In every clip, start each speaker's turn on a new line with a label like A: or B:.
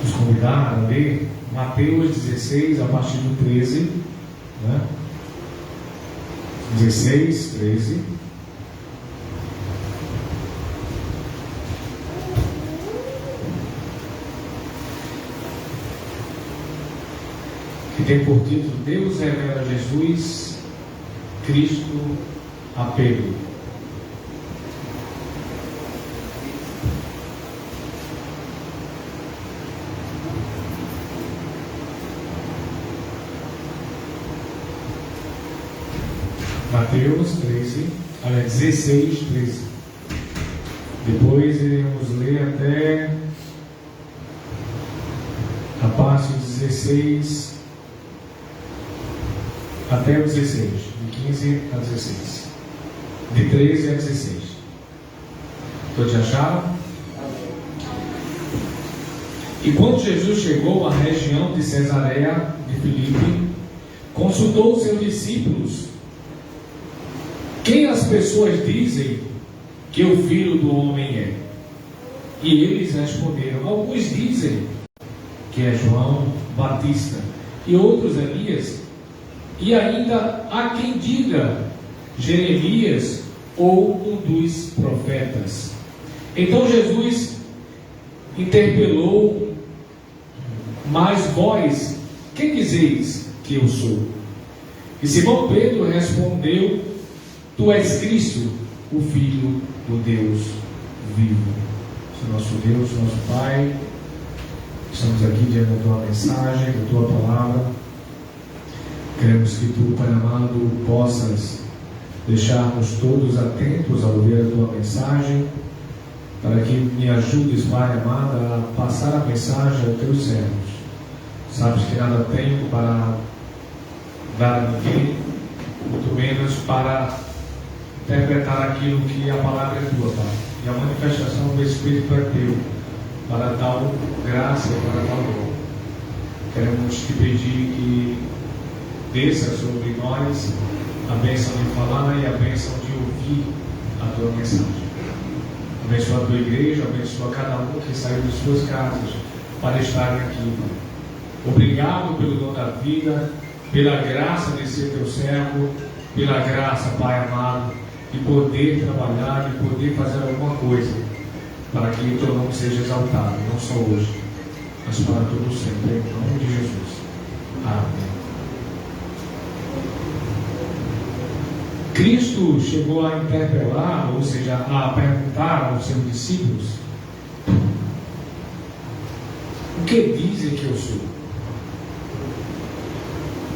A: nos convidar a ler Mateus 16, a partir do 13, né? 16, 13. Que tem por título: Deus revela Jesus Cristo a Pedro. Mateus 16, 13. Depois iremos ler até a parte 16, até o 16, de 15 a 16, de 13 a 16. Todos acharam? E quando Jesus chegou à região de Cesareia de Filipe, consultou os seus discípulos: quem as pessoas dizem que o Filho do Homem é? E eles responderam: alguns dizem que é João Batista, e outros Elias, e ainda há quem diga Jeremias ou um dos profetas. Então Jesus interpelou: mas vós, quem dizeis que eu sou? E Simão Pedro respondeu: tu és Cristo, o Filho do Deus vivo. Senhor nosso Deus, nosso Pai, estamos aqui diante da tua mensagem, da tua palavra. Queremos que tu, Pai amado, possas deixar-nos todos atentos ao ouvir a tua mensagem, para que me ajudes, Pai amado, a passar a mensagem aos teus servos. Sabes que nada tenho para dar a ninguém, muito menos para interpretar aquilo que a palavra é tua, Pai. E a manifestação do Espírito é teu, para tal graça e para tal dom. Queremos te pedir que desça sobre nós a bênção de falar e a bênção de ouvir a tua mensagem. Abençoa a tua igreja, abençoa cada um que saiu de suas casas para estar aqui, Pai. Obrigado pelo dom da vida, pela graça de ser teu servo, pela graça, Pai amado, de poder trabalhar, de poder fazer alguma coisa para que o teu nome seja exaltado, não só hoje, mas para todo sempre, em nome de Jesus. Amém. Cristo chegou a interpelar, ou seja, a perguntar aos seus discípulos: o que dizem que eu sou?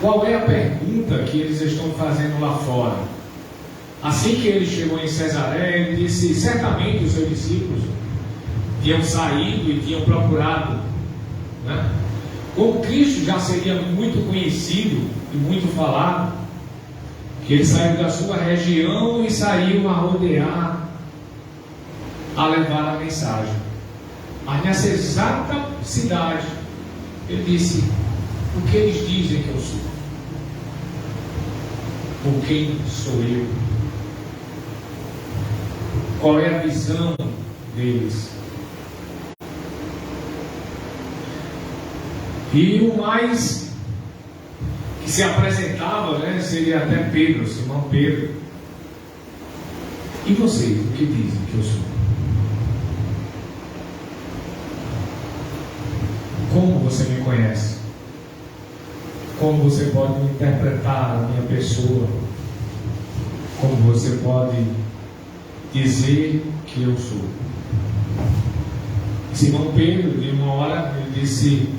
A: Qual é a pergunta que eles estão fazendo lá fora? Assim que ele chegou em Cesareia, ele disse: certamente os seus discípulos tinham saído e tinham procurado, né? Como Cristo já seria muito conhecido e muito falado, que ele saiu da sua região e saiu a rodear, a levar a mensagem. Mas nessa exata cidade, ele disse: o que eles dizem que eu sou? Ou quem sou eu? Qual é a visão deles? E o mais que se apresentava, né, seria até Pedro, Simão Pedro. E vocês, o que dizem que eu sou? Como você me conhece? Como você pode interpretar a minha pessoa? Como você pode dizer que eu sou? Simão Pedro, de uma hora, ele disse: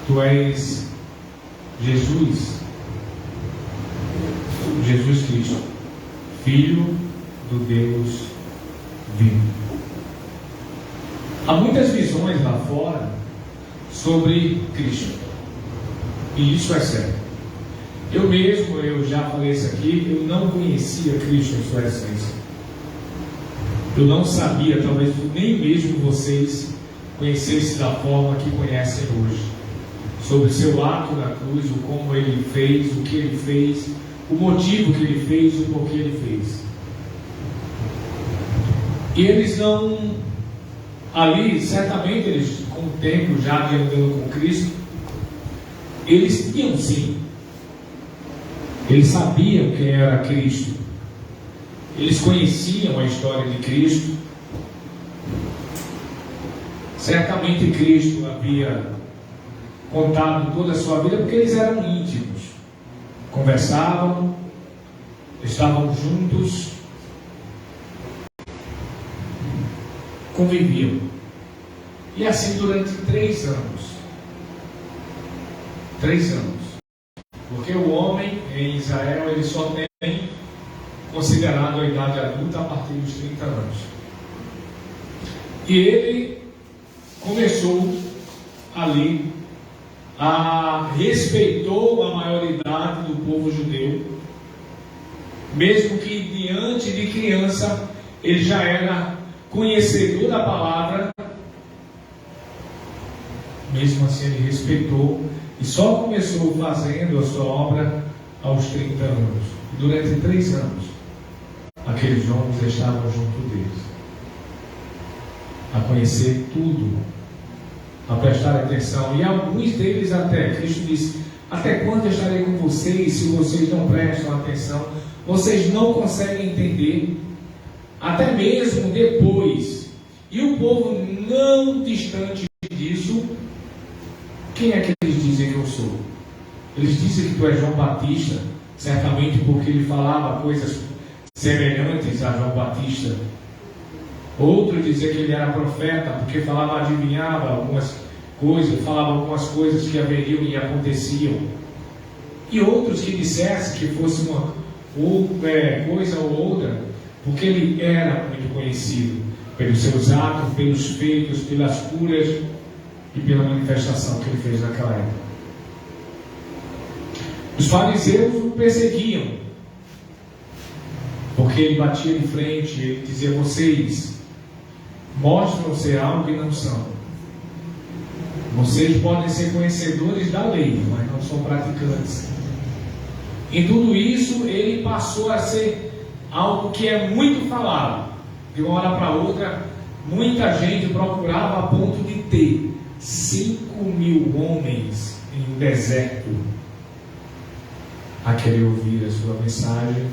A: tu és Jesus Cristo, Filho do Deus vivo. Há muitas visões lá fora sobre Cristo, e isso é sério. Eu já falei isso aqui, eu não conhecia Cristo em sua essência. Eu não sabia, talvez nem mesmo vocês conhecessem da forma que conhecem hoje, sobre o seu ato na cruz, o como ele fez, o que ele fez, o motivo que ele fez, o porquê ele fez. E eles não, ali, certamente eles com o tempo já de andando com Cristo, eles tinham sim. Eles sabiam quem era Cristo. Eles conheciam a história de Cristo. Certamente Cristo havia contado toda a sua vida, porque eles eram íntimos. Conversavam, estavam juntos, conviviam. E assim durante 3 anos. 3 anos. Porque o homem em Israel, ele só tem considerado a idade adulta a partir dos 30 anos. E ele começou ali respeitou a maioridade do povo judeu, mesmo que diante de criança ele já era conhecedor da palavra. Mesmo assim ele respeitou e só começou fazendo a sua obra aos 30 anos. Durante 3 anos aqueles homens estavam junto deles, a conhecer tudo, a prestar atenção. E alguns deles até, Cristo disse: até quando eu estarei com vocês se vocês não prestam atenção? Vocês não conseguem entender, até mesmo depois. E o povo não distante disso, quem é que eles dizem que eu sou? Eles dizem que tu és João Batista, certamente porque ele falava coisas semelhantes a João Batista. Outro dizia que ele era profeta, porque adivinhava algumas coisas, falava algumas coisas que haveriam e aconteciam. E outros que dissessem que fosse uma coisa ou outra, porque ele era muito conhecido pelos seus atos, pelos feitos, pelas curas e pela manifestação que ele fez naquela época. Os fariseus o perseguiam, porque ele batia de frente, ele dizia: vocês mostram ser algo que não são. Vocês podem ser conhecedores da lei, mas não são praticantes. Em tudo isso, ele passou a ser algo que é muito falado. De uma hora para outra, muita gente procurava a ponto de ter 5.000 homens em um deserto a querer ouvir a sua mensagem,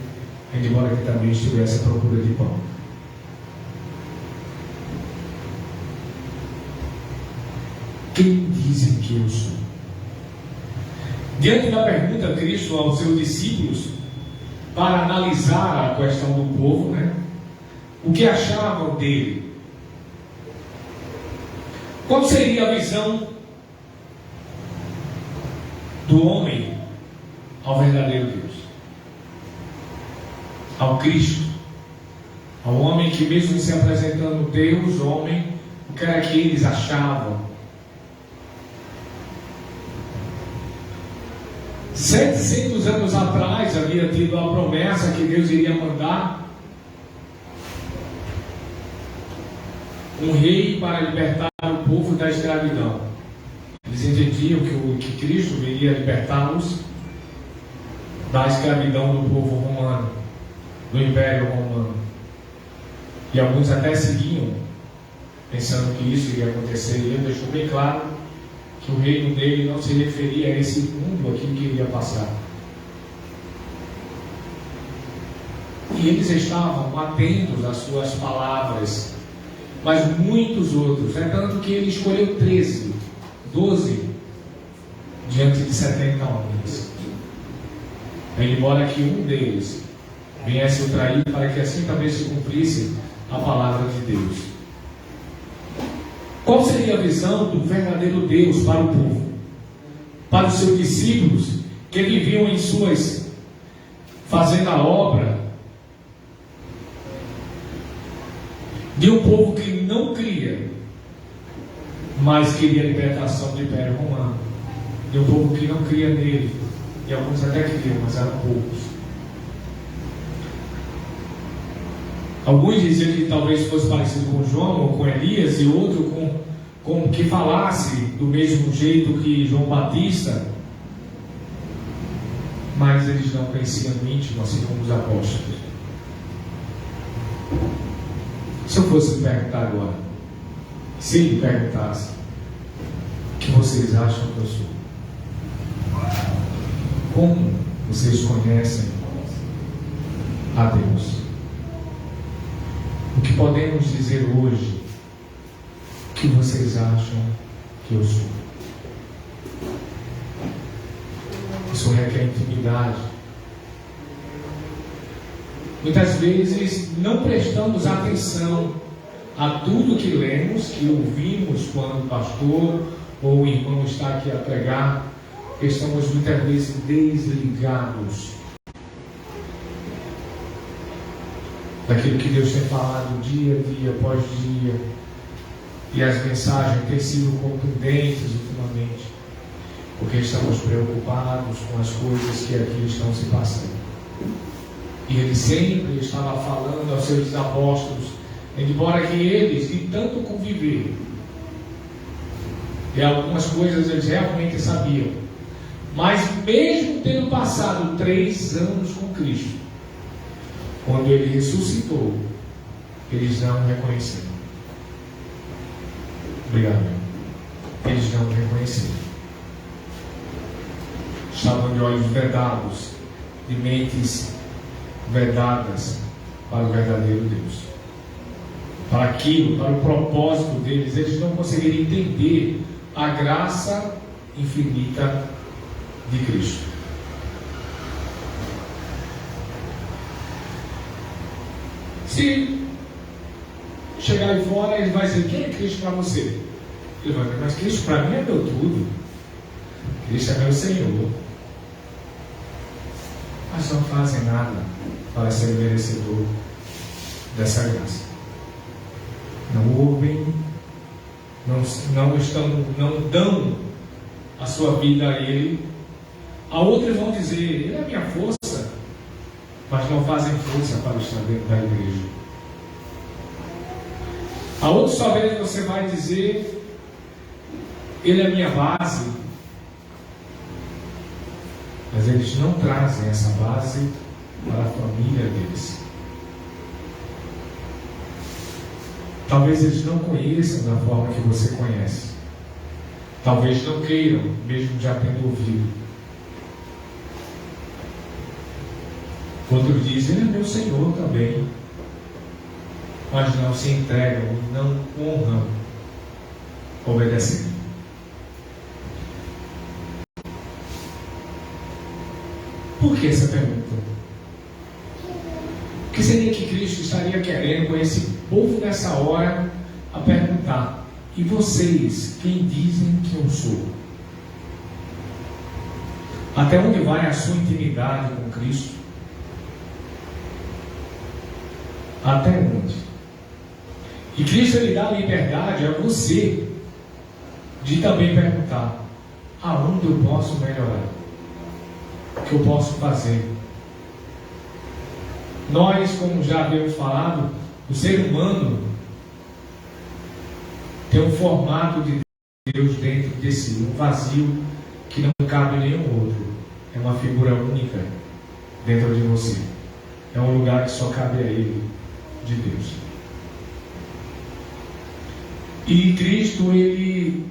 A: embora que também estivesse à procura de pão. Quem dizem que eu sou? Diante da pergunta de Cristo aos seus discípulos, para analisar a questão do povo, o que achavam dele? Qual seria a visão do homem ao verdadeiro Deus? Ao Cristo? Ao homem que, mesmo se apresentando Deus, homem, o que era que eles achavam? 700 anos atrás havia tido a promessa que Deus iria mandar um rei para libertar o povo da escravidão. Eles entendiam que Cristo viria libertá-los da escravidão do povo romano, do Império Romano. E alguns até seguiam pensando que isso iria acontecer. E ele deixou bem claro que o reino dele não se referia a esse mundo aqui que iria passar. E eles estavam atentos às suas palavras, mas muitos outros, é tanto que ele escolheu 12 diante de 70 homens, embora que um deles viesse o trair, para que assim também se cumprisse a palavra de Deus. Qual seria a visão do verdadeiro Deus para o povo? Para os seus discípulos que viviam em suas, fazendo a obra de um povo que não cria, mas queria a libertação do Império Romano. De um povo que não cria nele, e alguns até queriam, mas eram poucos. Alguns diziam que talvez fosse parecido com João ou com Elias, e outro com que falasse do mesmo jeito que João Batista, mas eles não conheciam no íntimo, assim como os apóstolos. Se eu fosse perguntar agora, se ele perguntasse, vocês acham que eu sou? Como vocês conhecem a Deus? O que podemos dizer hoje? O que vocês acham que eu sou? Isso requer intimidade. Muitas vezes não prestamos atenção a tudo que lemos, que ouvimos quando o pastor ou o irmão está aqui a pregar, porque estamos muitas vezes desligados daquilo que Deus tem falado dia a dia, após dia, e as mensagens têm sido contundentes ultimamente, porque estamos preocupados com as coisas que aqui estão se passando. E ele sempre estava falando aos seus apóstolos, embora que eles, de tanto conviver, e algumas coisas eles realmente sabiam, mas mesmo tendo passado 3 anos com Cristo, quando ele ressuscitou, eles não o reconheceram. Obrigado. Eles não o reconheceram. Estavam de olhos vedados, de mentes vedadas para o verdadeiro Deus. Para aquilo, para o propósito deles, eles não conseguiriam entender a graça infinita de Cristo. Se chegar aí fora, ele vai dizer: quem é Cristo para você? Ele vai dizer: mas Cristo para mim é meu tudo. Cristo é meu Senhor. Mas não fazem nada para ser merecedor dessa graça. Não ouvem, não dão a sua vida a Ele. A outros vão dizer: Ele é a minha força, mas não fazem força para estar dentro da igreja. A outros talvez você vai dizer: Ele é a minha base, mas eles não trazem essa base para a família deles. Talvez eles não conheçam da forma que você conhece. Talvez não queiram, mesmo já tendo ouvido. Outros dizem: Ele é meu Senhor também. Mas não se entregam e não honram obedecendo. Por que essa pergunta? O que seria que Cristo estaria querendo com esse povo nessa hora a perguntar: e vocês, quem dizem que eu sou? Até onde vai a sua intimidade com Cristo? Até onde? E Cristo lhe dá a liberdade a você de também perguntar: aonde eu posso melhorar? O que eu posso fazer? Nós, como já havíamos falado, o ser humano tem um formato de Deus dentro de si, um vazio que não cabe nenhum outro. É uma figura única dentro de você. É um lugar que só cabe a Ele, de Deus. E Cristo, Ele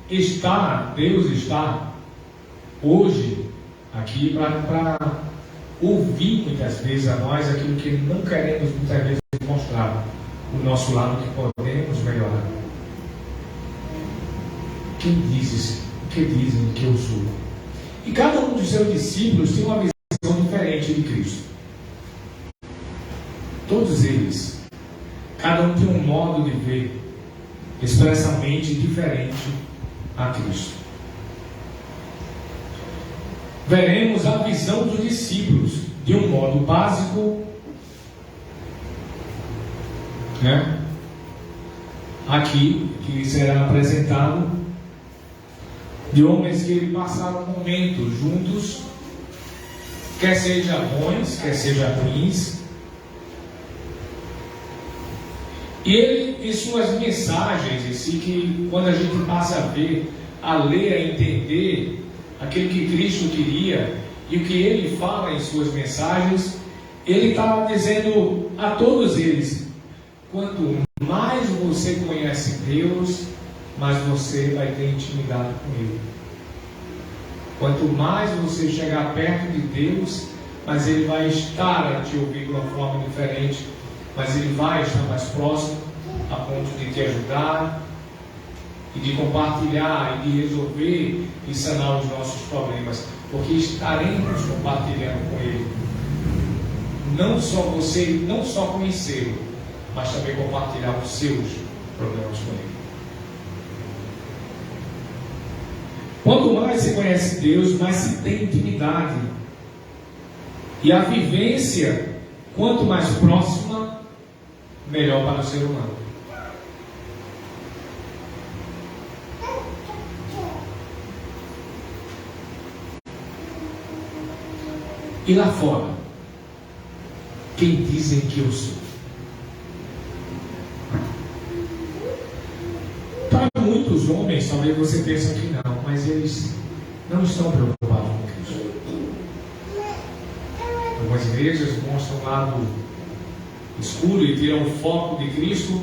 A: está, Deus está hoje aqui para ouvir muitas vezes a nós aquilo que não queremos muitas vezes mostrar, o nosso lado que podemos melhorar. Quem dizes, o que dizem que eu sou? E cada um dos seus discípulos tem uma visão diferente de Cristo. Todos eles, cada um tem um modo de ver expressamente diferente a Cristo. Veremos a visão dos discípulos de um modo básico, aqui, que será apresentado, de homens que passaram momentos juntos, quer seja bons, quer seja ruins. E ele, em suas mensagens, que quando a gente passa a ver, a ler, a entender aquilo que Cristo queria e o que ele fala em suas mensagens, ele está dizendo a todos eles: quanto mais você conhece Deus, mais você vai ter intimidade com Ele. Quanto mais você chegar perto de Deus, mais Ele vai estar a te ouvir de uma forma diferente, mas Ele vai estar mais próximo, a ponto de te ajudar e de compartilhar e de resolver e sanar os nossos problemas, porque estaremos compartilhando com Ele. Não só você, não só conhecê-lo, mas também compartilhar os seus problemas com Ele. Quanto mais se conhece Deus, mais se tem intimidade. E a vivência, quanto mais próxima, melhor para o ser humano. E lá fora, quem dizem que eu sou? Para muitos homens, talvez você pense que não, mas eles não estão preocupados com Cristo. Algumas igrejas mostram o lado escuro e tiram o foco de Cristo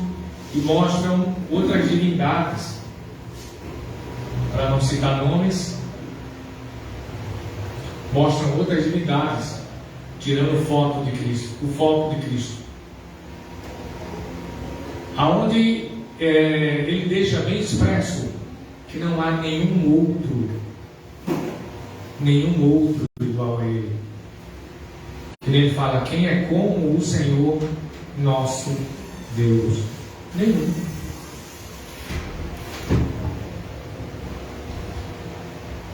A: e mostram outras divindades. Para não citar nomes, mostram outras divindades, tirando o foco de Cristo. Aonde ele deixa bem expresso que não há nenhum outro igual a Ele. Ele fala, quem é como o Senhor nosso Deus? Nenhum.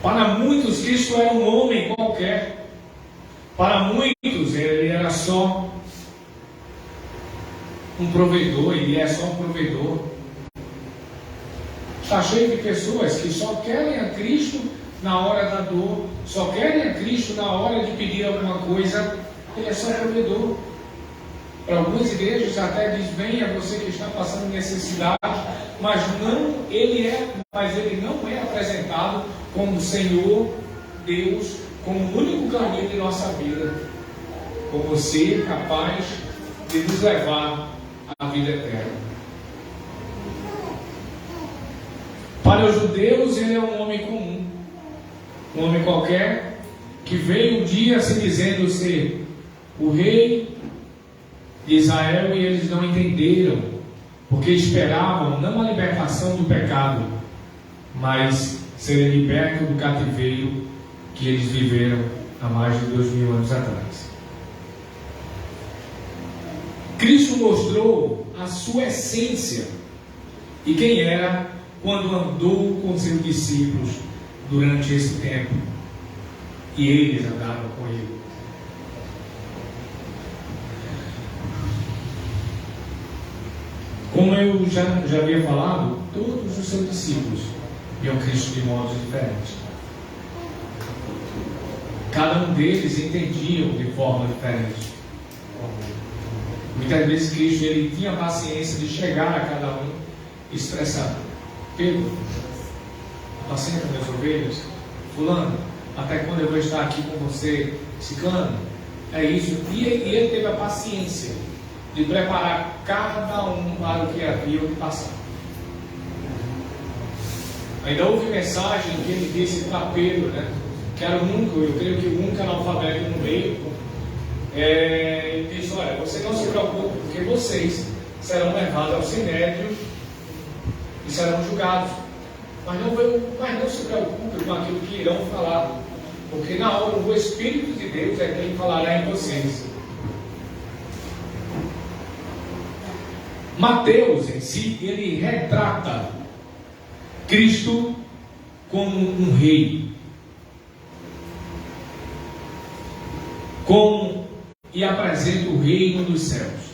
A: Para muitos, Cristo era um homem qualquer. Para muitos, ele era só um provedor, ele é só um provedor. Está cheio de pessoas que só querem a Cristo na hora da dor, só querem a Cristo na hora de pedir alguma coisa. Ele é só provedor. Para algumas igrejas até diz, venha você que está passando necessidade, mas ele não é apresentado como Senhor Deus, como o único caminho de nossa vida, como ser capaz de nos levar à vida eterna. Para os judeus, ele é um homem comum, um homem qualquer, que veio um dia se dizendo ser o rei de Israel, e eles não entenderam, porque esperavam não a libertação do pecado, mas serem libertos do cativeiro que eles viveram há mais de 2000 anos atrás. Cristo mostrou a sua essência e quem era quando andou com seus discípulos durante esse tempo, e eles andaram com ele. Como eu já havia falado, todos os seus discípulos viam Cristo de modos diferentes. Cada um deles entendiam de forma diferente. Muitas vezes Cristo ele tinha paciência de chegar a cada um e expressar: Pedro, apacenta minhas ovelhas. Fulano, até quando eu vou estar aqui com você? Ciclano, é isso. E ele teve a paciência de preparar cada um para o que havia de passar. Ainda houve mensagem que ele disse para Pedro, né? Que era o único, eu creio que o único analfabeto no meio. Ele disse: olha, você não se preocupe, porque vocês serão levados ao sinédrio e serão julgados. Mas não se preocupe com aquilo que irão falar, porque na hora o Espírito de Deus é quem falará em vocês. Mateus em si, ele retrata Cristo como um rei, e apresenta o reino dos céus.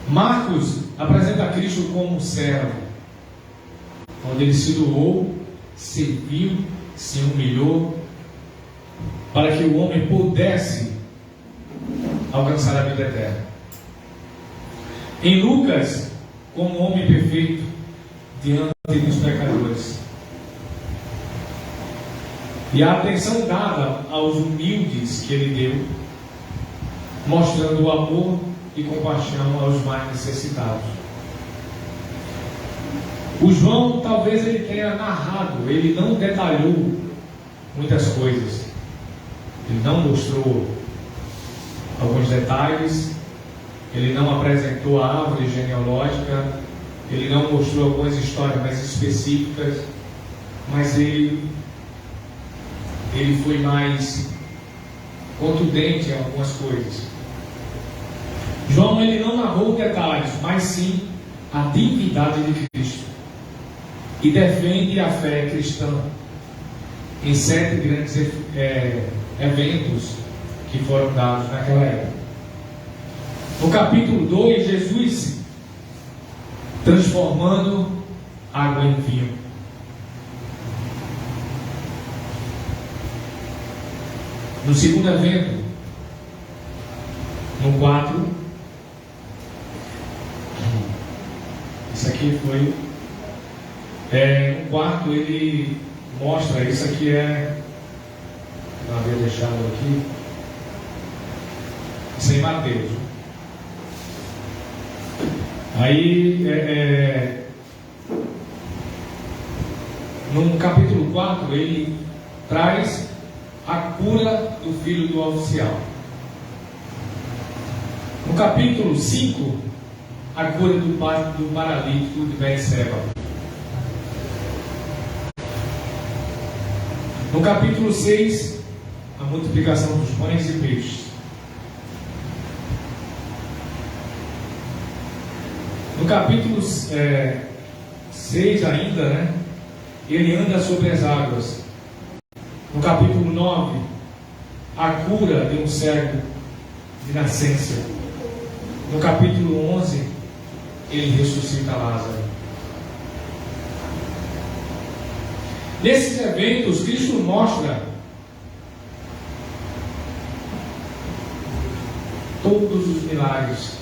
A: Marcos apresenta Cristo como um servo, onde ele se doou, serviu, se humilhou, para que o homem pudesse alcançar a vida eterna. Em Lucas, como homem perfeito diante dos pecadores. E a atenção dada aos humildes que ele deu, mostrando o amor e compaixão aos mais necessitados. O João, talvez ele tenha narrado, ele não detalhou muitas coisas, ele não mostrou alguns detalhes, ele não apresentou a árvore genealógica, ele não mostrou algumas histórias mais específicas, mas ele foi mais contundente em algumas coisas. João, ele não narrou detalhes, mas sim a divindade de Cristo, e defende a fé cristã em 7 grandes eventos que foram dados naquela época. No capítulo 2, Jesus transformando água em vinho. No segundo evento, no 4, isso aqui foi no quarto, ele mostra, isso aqui não havia deixado aqui, isso é em Mateus. Aí no capítulo 4 ele traz a cura do filho do oficial. No capítulo 5, a cura do paralítico de Betseba. No capítulo 6, a multiplicação dos pães e peixes. No capítulo 6 ainda, né? Ele anda sobre as águas. No capítulo 9, a cura de um cego de nascença. No capítulo 11, ele ressuscita Lázaro. Nesses eventos, Cristo mostra todos os milagres.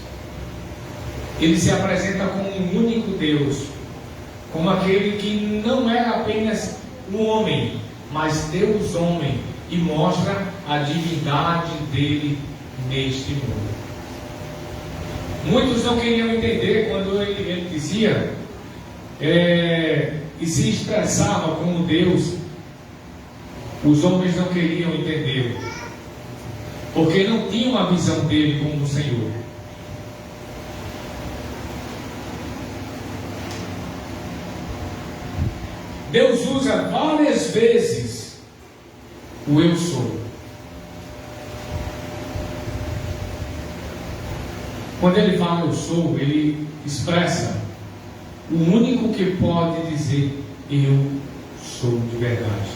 A: Ele se apresenta como um único Deus, como aquele que não é apenas um homem, mas Deus homem, e mostra a divindade dele neste mundo. Muitos não queriam entender quando ele dizia e se expressava como Deus. Os homens não queriam entender, porque não tinham a visão dele como o Senhor. Deus usa várias vezes o eu sou. Quando ele fala eu sou, ele expressa o único que pode dizer eu sou de verdade,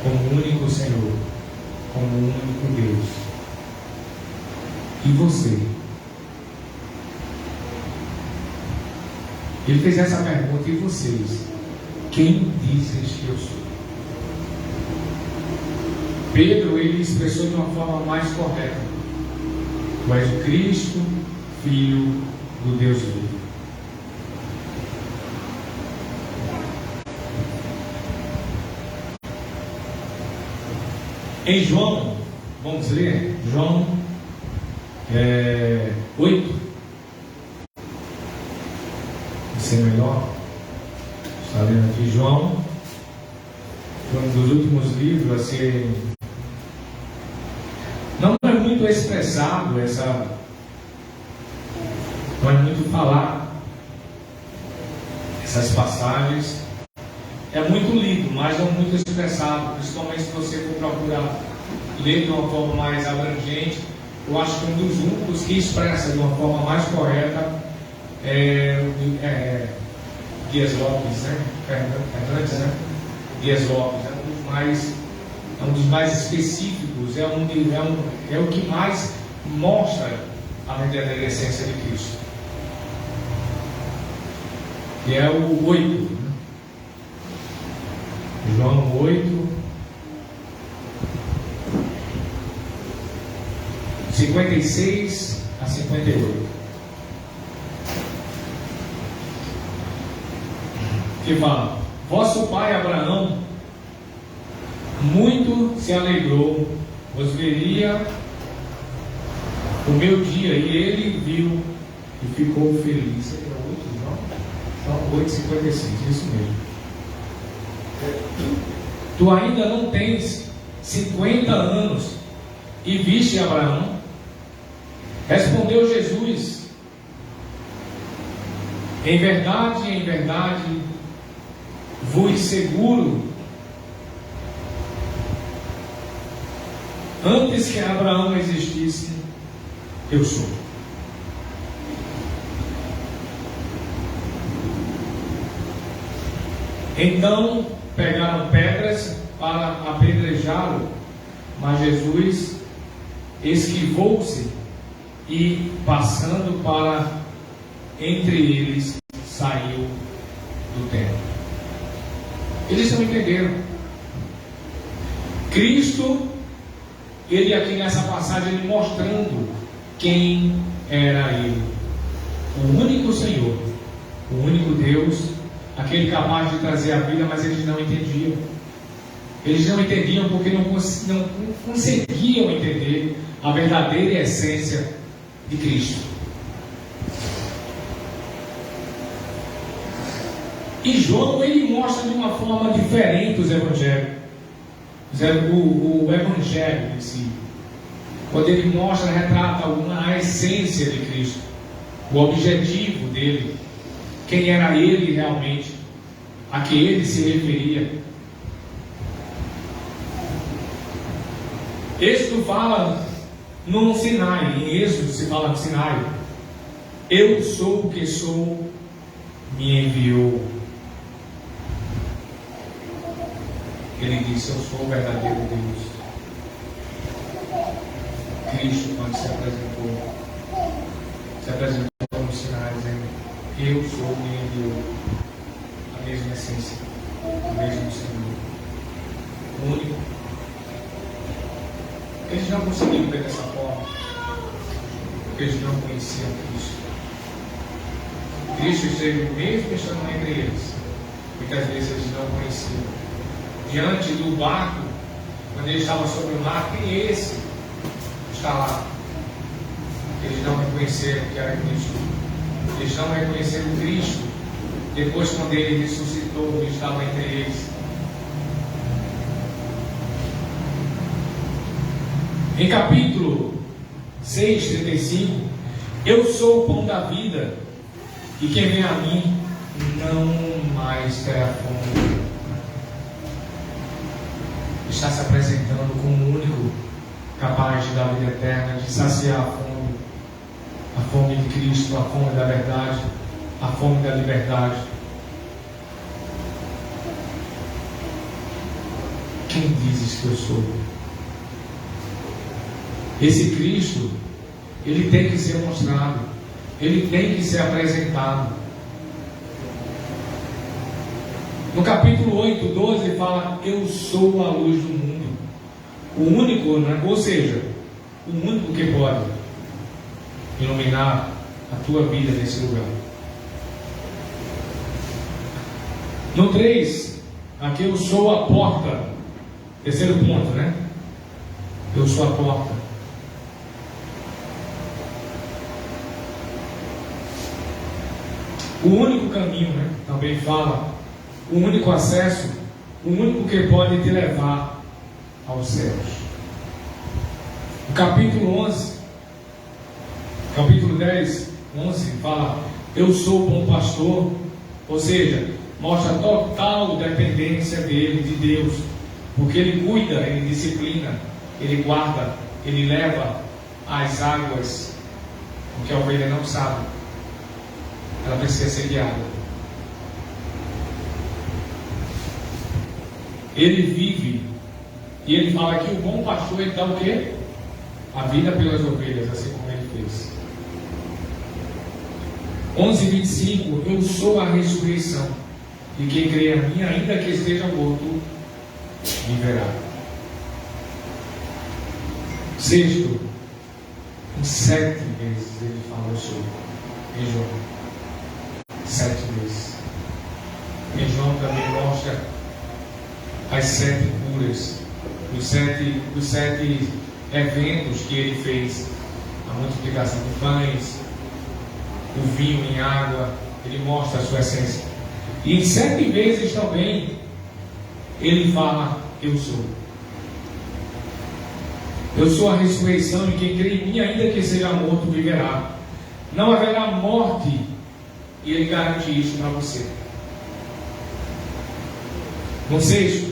A: como o único Senhor, como o único Deus. E você? Ele fez essa pergunta: e vocês? Quem dizes que eu sou? Pedro, ele expressou de uma forma mais correta: tu és o Cristo, Filho do Deus vivo. Em João, vamos ler João 8. Vai ser melhor. Está lendo aqui João. Foi um dos últimos livros a ser. Não é muito expressado não é muito falar essas passagens. É muito lido, mas não muito expressado. Principalmente se você for procurar ler de uma forma mais abrangente. Eu acho que um dos únicos que expressa de uma forma mais correta Dias Lopes, né? Fernandes, né? Dias Lopes é um dos mais específicos, é o que mais mostra a verdadeira essência de Cristo. Que é o 8, né? João 8, 56 a 58. Que fala: vosso pai Abraão muito se alegrou, vos veria o meu dia, e ele viu e ficou feliz. É 8, João? Então, 8,56, isso mesmo. Tu ainda não tens 50 anos e viste Abraão? Respondeu Jesus: em verdade, vos seguro, antes que Abraão existisse, eu sou. Então pegaram pedras para apedrejá-lo, mas Jesus esquivou-se e, passando para entre eles, saiu do templo. Eles não entenderam. Cristo, ele aqui nessa passagem, ele mostrando quem era ele. O único Senhor, o único Deus, aquele capaz de trazer a vida, mas eles não entendiam. Eles não entendiam porque não conseguiam entender a verdadeira essência de Cristo. E João, ele mostra de uma forma diferente os evangelhos. O evangelho em si. Quando ele mostra, retrata a essência de Cristo, o objetivo dele, quem era ele realmente, a que ele se referia. Êxodo fala no Sinai, em Êxodo se fala no Sinai: eu sou o que sou, me enviou. Ele disse: eu sou o verdadeiro Deus. Cristo, quando se apresentou no Sinai, dizendo: eu sou, me enviou. A mesma essência, o mesmo Senhor, o único. Eles não conseguiam ver dessa forma, porque eles não conheciam Cristo. Cristo esteve mesmo estando entre eles. Muitas vezes eles não conheciam. Diante do barco, quando ele estava sobre o mar, quem é esse? Está lá. Eles não reconheceram que era Cristo. Eles não reconheceram Cristo. Depois, quando ele ressuscitou, ele estava entre eles. Em capítulo 6, 35, eu sou o pão da vida, e quem vem a mim não mais terá fome. Está se apresentando como o único capaz de dar vida eterna, de saciar a fome de Cristo, a fome da verdade, a fome da liberdade. Quem dizes que eu sou? Esse Cristo, ele tem que ser mostrado, ele tem que ser apresentado. No capítulo 8, 12 fala: eu sou a luz do mundo. O único, né? Ou seja, o único que pode iluminar a tua vida nesse lugar. No 3, aqui: eu sou a porta. Terceiro ponto, né? Eu sou a porta. O único caminho, né? Também fala. O único acesso, o único que pode te levar aos céus. O capítulo 11, capítulo 10, 11 fala: eu sou o bom pastor. Ou seja, mostra total dependência dele, de Deus, porque ele cuida, ele disciplina, ele guarda, ele leva as águas, porque a ovelha não sabe, ela precisa ser guiada. Ele vive, e ele fala que o bom pastor, ele dá o quê? A vida pelas ovelhas, assim como ele fez. 11:25, eu sou a ressurreição, e quem crê a mim, ainda que esteja morto, viverá. Sexto, em 7 vezes ele fala: eu sou. Em João, 7 vezes. Em João também mostra as 7 curas, os sete eventos que ele fez a multiplicação de pães, o vinho em água, ele mostra a sua essência. E em 7 vezes também ele fala: eu sou. Eu sou a ressurreição, e quem crê em mim, ainda que seja morto, viverá. Não haverá morte, e ele garante isso para você. No 6,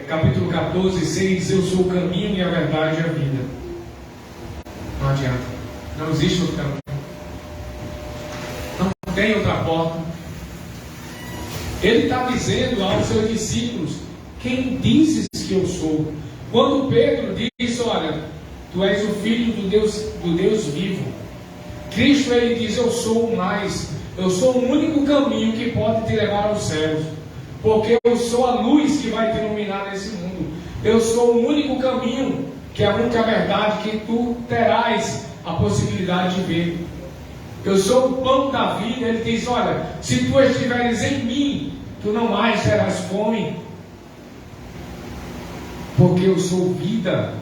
A: capítulo 14, 6, eu sou o caminho e a verdade e a vida. Não adianta, não existe outro caminho, não tem outra porta. Ele está dizendo aos seus discípulos: quem dizes que eu sou? Quando Pedro diz: olha, tu és o Filho do Deus vivo, Cristo, ele diz: eu sou o mais, eu sou o único caminho que pode te levar aos céus, porque eu sou a luz que vai te iluminar nesse mundo. Eu sou o único caminho, que é a única verdade que tu terás a possibilidade de ver. Eu sou o pão da vida. Ele diz: olha, se tu estiveres em mim, tu não mais terás fome, porque eu sou vida.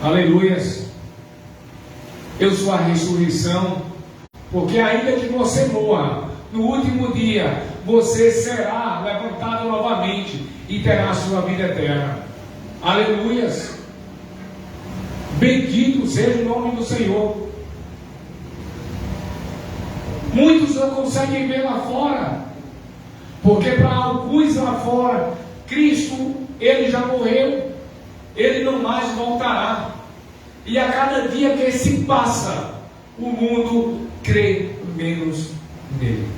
A: Aleluias. Eu sou a ressurreição, porque ainda que você morra, no último dia você será levantado novamente e terá a sua vida eterna. Aleluias. Bendito seja o nome do Senhor. Muitos não conseguem ver lá fora, porque para alguns lá fora, Cristo, ele já morreu, ele não mais voltará. E a cada dia que se passa, o mundo crê menos nele.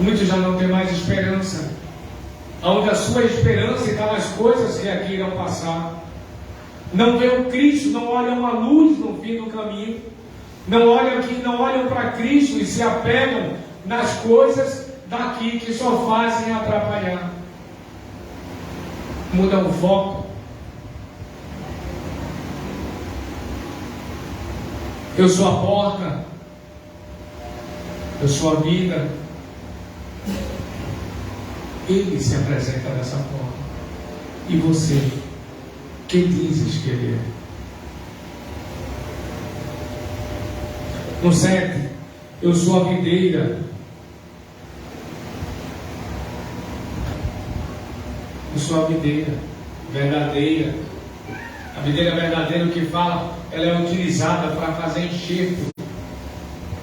A: Muitos já não têm mais esperança, onde a sua esperança está nas coisas que aqui irão passar. Não vê o Cristo, não olham a luz no fim do caminho, não olham para Cristo e se apegam nas coisas daqui que só fazem atrapalhar. Mudam o foco. Eu sou a porta, eu sou a vida. Ele se apresenta dessa forma. E você, quem dizes que ele é? No 7, eu sou a videira. Eu sou a videira verdadeira. A videira verdadeira, o que fala, ela é utilizada para fazer enxerto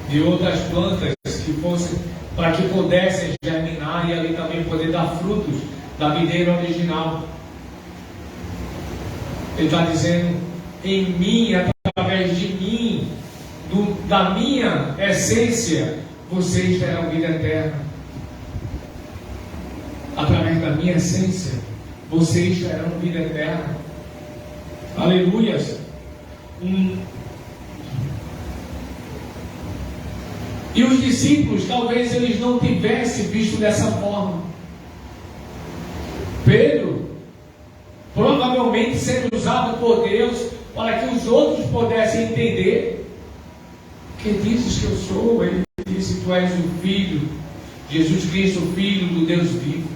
A: de outras plantas que fossem, para que pudessem germinar e ali também poder dar frutos da videira original. Ele está dizendo: em mim, através de mim, da minha essência, vocês terão vida eterna. Através da minha essência, vocês terão vida eterna. Aleluias. E os discípulos, talvez eles não tivessem visto dessa forma. Pedro, provavelmente sendo usado por Deus para que os outros pudessem entender. Que dizes que eu sou? Ele disse: tu és o Filho, Jesus Cristo, o Filho do Deus vivo.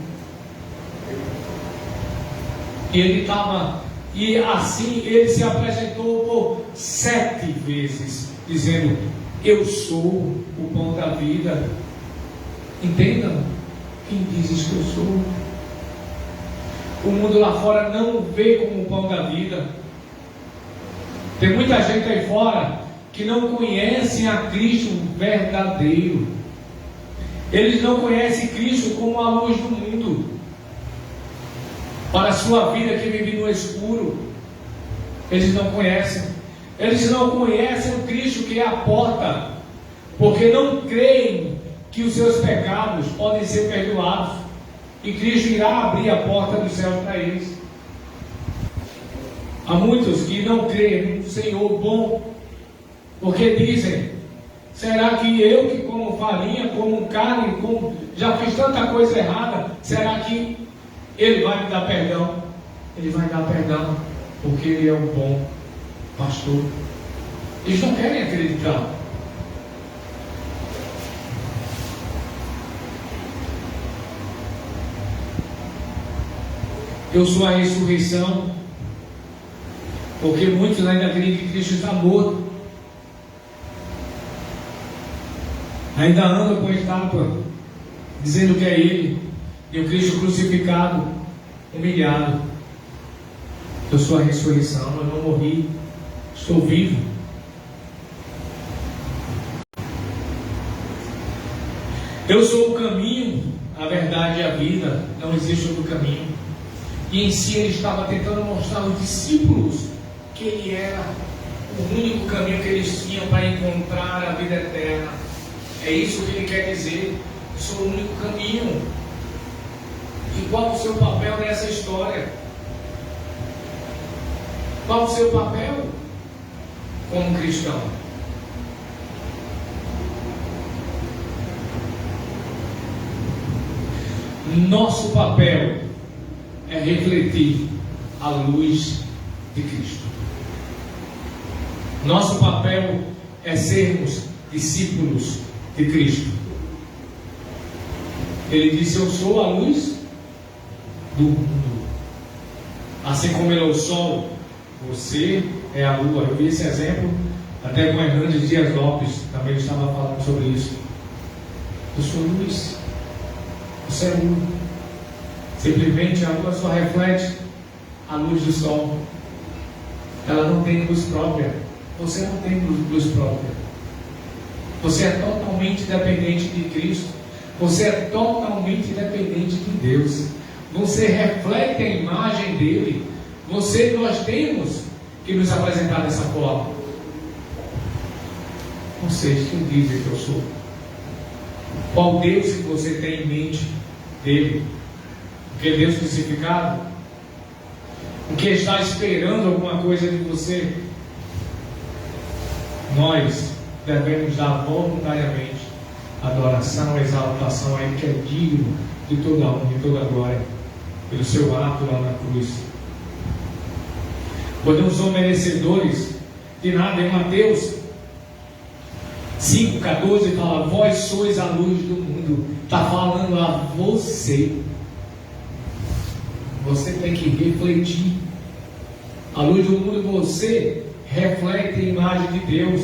A: E ele estava, e assim ele se apresentou por 7 vezes, dizendo: eu sou o pão da vida. Entendam, quem dizes que eu sou? O mundo lá fora não vê como o pão da vida. Tem muita gente aí fora que não conhecem a Cristo verdadeiro. Eles não conhecem Cristo como a luz do mundo. Para a sua vida que vive no escuro, eles não conhecem. Eles não conhecem o Cristo que é a porta, porque não creem que os seus pecados podem ser perdoados e Cristo irá abrir a porta do céu para eles. Há muitos que não creem no Senhor bom, porque dizem: será que eu que como farinha, como carne, já fiz tanta coisa errada, será que Ele vai me dar perdão? Ele vai dar perdão, porque Ele é um bom pastor. Eles não querem acreditar. Eu sou a ressurreição, porque muitos ainda creem que Cristo está morto, ainda andam com a estátua, dizendo que é Ele, e o Cristo crucificado, humilhado. Eu sou a ressurreição, eu não morri, estou vivo. Eu sou o caminho, a verdade e a vida, não existe outro caminho. E em si ele estava tentando mostrar aos discípulos que ele era o único caminho que eles tinham para encontrar a vida eterna. É isso que ele quer dizer. Eu sou o único caminho. E qual o seu papel nessa história? Qual o seu papel como cristão? Nosso papel é refletir a luz de Cristo. Nosso papel é sermos discípulos de Cristo. Ele disse: eu sou a luz do mundo. Assim como ele é o sol, você é a lua. Eu vi esse exemplo até com Hernandes Dias Lopes, também ele estava falando sobre isso. Eu sou luz, você é luz. Simplesmente a lua só reflete a luz do sol. Ela não tem luz própria. Você não tem luz própria. Você é totalmente dependente de Cristo. Você é totalmente dependente de Deus. Você reflete a imagem dele. Nós temos que nos apresentar dessa forma. Vocês que dizem que eu sou. Qual Deus que você tem em mente dele? Porque Deus crucificado? O que está esperando alguma coisa de você? Nós devemos dar voluntariamente adoração, exaltação a Ele, que é digno de toda a honra e toda a glória, pelo seu ato lá na cruz. Pois não são merecedores de nada. Em Mateus 5,14 fala: vós sois a luz do mundo. Está falando a você. Você tem que refletir a luz do mundo. Você reflete a imagem de Deus.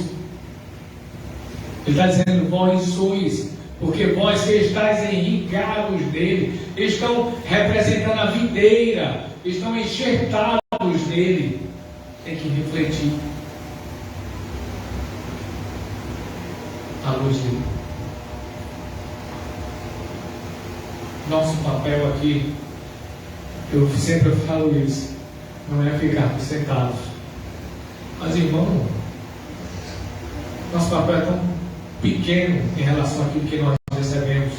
A: Ele está dizendo: vós sois, porque vós que estáis enrigados dele, estão representando a videira, estão enxertados nele. Tem que refletir a luz dele. Nosso papel aqui, eu sempre falo isso, não é ficar sentados. Mas, irmão, nosso papel é tão pequeno em relação àquilo que nós recebemos.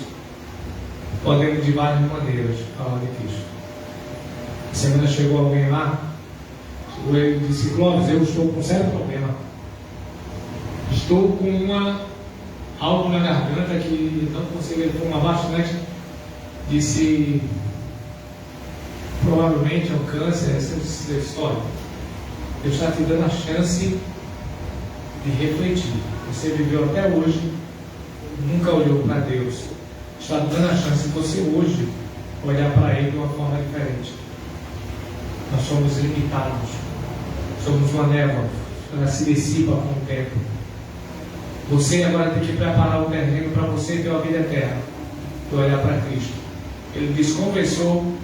A: Podemos de várias maneiras falar de Cristo. A semana chegou alguém lá, ele disse: Clóvis, eu estou com um sério problema. Estou com algo na garganta que não consigo. Ele fuma bastante. Disse: provavelmente é um câncer. Essa é a história. Deus está te dando a chance de refletir. Você viveu até hoje, nunca olhou para Deus. Está te dando a chance de você hoje olhar para Ele de uma forma diferente. Nós somos limitados. Somos uma névoa, ela se dissipa com o tempo. Você agora tem que preparar o terreno para você ter uma vida eterna, para olhar para Cristo. Ele desconversou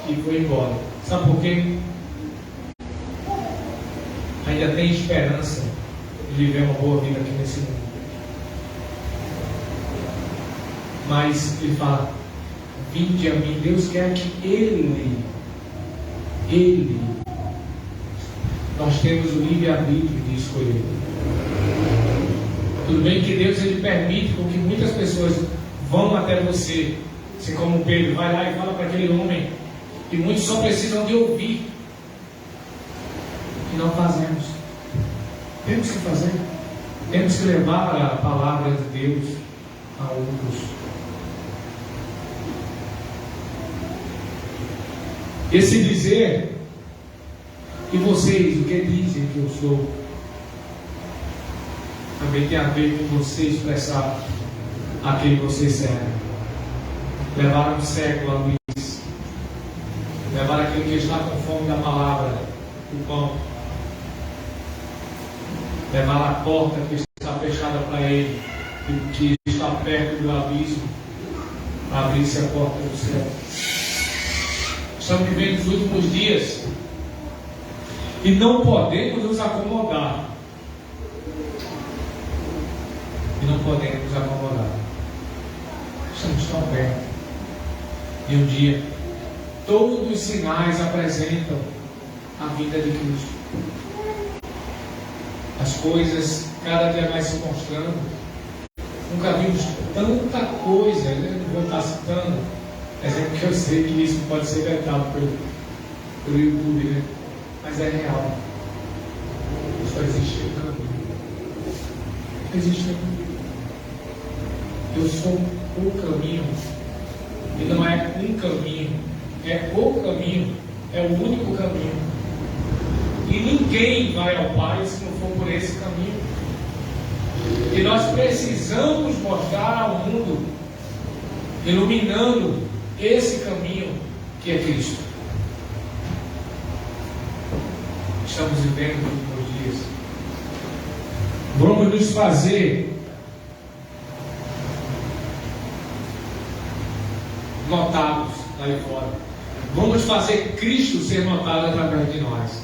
A: e foi embora. Sabe por quê? Ainda tem esperança de viver uma boa vida aqui nesse mundo. Mas ele fala: vinde a mim. Deus quer que Ele, nós temos o livre-arbítrio de escolher. Tudo bem que Deus ele permite com que muitas pessoas vão até você, assim como Pedro vai lá e fala para aquele homem, e muitos só precisam de ouvir. E não fazemos. Temos que fazer. Temos que levar a palavra de Deus a outros. Esse dizer: e vocês, o que dizem que eu sou? Também tem a ver com você expressar a quem você serve. Levar um cego à luz. Levar aquele que está com fome da palavra, o pão. Levar a porta que está fechada para ele, que está perto do abismo, para abrir-se a porta do céu. Estamos vivendo os últimos dias e não podemos nos acomodar. Estamos tão perto. E um dia, todos os sinais apresentam a vinda de Cristo. As coisas cada dia mais se mostrando. Nunca vimos tanta coisa. Eu não vou estar citando, exemplo que eu sei que isso pode ser vetado pelo YouTube, né? Mas é real. Só existe um caminho. Existe um caminho. Eu sou o caminho. E não é um caminho, é o caminho, é o único caminho. E ninguém vai ao Pai se não for por esse caminho. E nós precisamos mostrar ao mundo, iluminando esse caminho que é Cristo. Estamos vivendo nos últimos dias. Vamos nos fazer notados lá fora. Vamos fazer Cristo ser notado através de nós.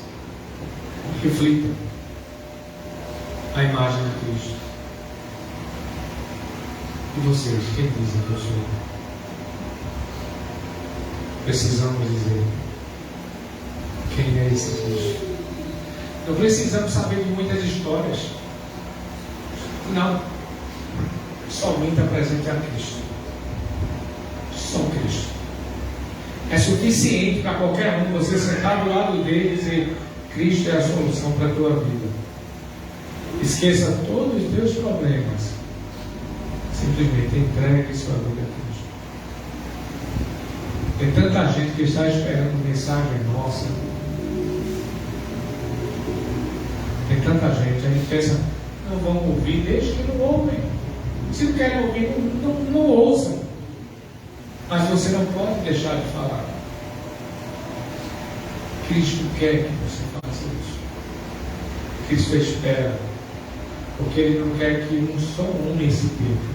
A: Reflita a imagem de Cristo. E vocês, quem dizem que eu sou? Precisamos dizer quem é esse Cristo. Não precisamos saber de muitas histórias. Não. Somente apresente a Cristo. Só Cristo. É suficiente para qualquer um você sentar do lado dele e dizer: Cristo é a solução para a tua vida. Esqueça todos os teus problemas. Simplesmente entregue sua vida a Cristo. Tem tanta gente que está esperando mensagem nossa. Tem tanta gente, a gente pensa: não vão ouvir, deixa que não ouvem. Se não querem ouvir, não ouçam. Mas você não pode deixar de falar. Cristo quer que você faça isso. Cristo espera. Porque Ele não quer que um só homem se perca.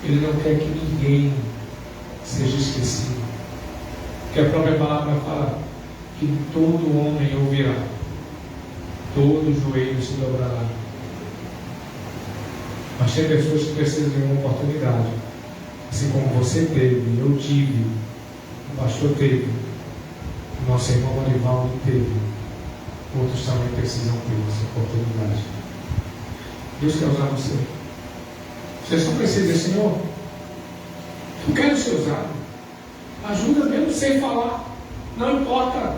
A: Ele não quer que ninguém seja esquecido. Porque a própria palavra fala que todo homem ouvirá. Todo joelho se dobrará. Mas tem pessoas que precisam de uma oportunidade. Assim como você teve, eu tive, o pastor teve, o nosso irmão Marivaldo teve, outros também precisam ter essa oportunidade. Deus quer usar você. Você só precisa dizer: Senhor, eu quero ser usado. Ajuda mesmo sem falar. Não importa.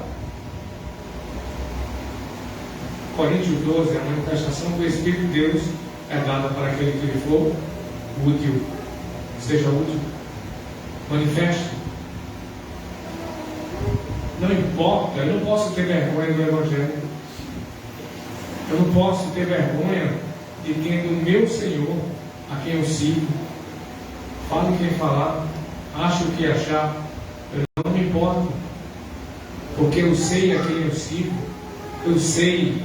A: Coríntios 12, a manifestação do Espírito de Deus é dada para aquele que lhe for útil. Seja útil, manifeste. Não importa, eu não posso ter vergonha do Evangelho. Eu não posso ter vergonha de quem do meu Senhor, a quem eu sigo, fale quem falar, ache o que achar, eu não me importo, porque eu sei a quem eu sigo, eu sei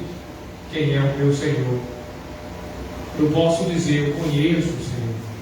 A: quem é o meu Senhor. Eu posso dizer: eu conheço o Senhor.